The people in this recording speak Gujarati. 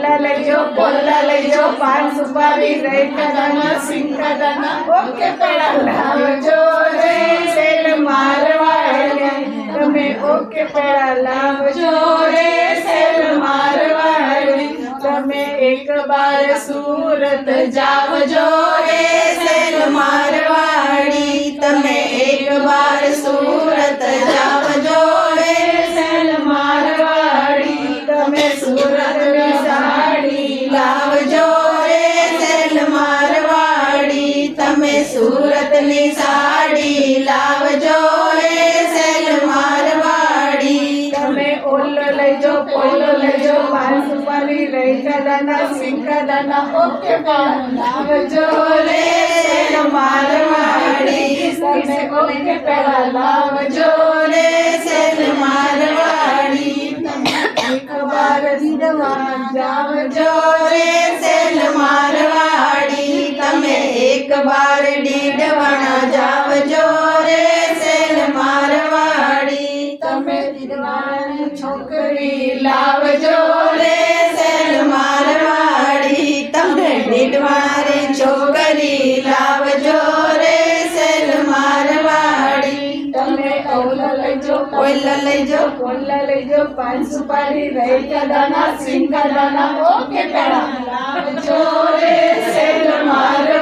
પોલા લઈ જો પાન સુપારી રેખા દાના સિંકા દાના ઓકે પેડા લાવજો રે સેલ મારવાડી તમે ઓકે પેડા લાવજો રે સેલ મારવાડી તમે એક બાર સુરત જાવજો રે સેલ મારવાડી તમે એક બાર સુરત જાવજો રે સેલ મારવાડી તમે સુરતની સાડી લાવજો રે સેલ મારવાડી તમે સુરતની સાડી લાવજો રે સેલ મારવાડી તમે ઓલો લઈજો પોલો લઈજો પાન સુપારી રેખા દાના સિંકા દાના ઓકે લાવજો રે સેલ મારવાડી તમે ઓકે પેલા લાવજો રે સેલ મારવાડી એક બાર દીડવા જાવજો રે સેલ મારવાડી તમે એક બાર દીડવાણા જાવજો રે સેલ મારવાડી તમે દીડવાણી છોકરી લાવજો રે સેલ મારવાડી તમે દીડવાણી છોકરી લાવજો રે સેલ મારવાડી તમે ઓલો લઈજો પોલા લઈજો પાન સુપારી રેખા દાના સિંકા દાના ઓકે પેડા લાવજો રે સેલ મારવાડી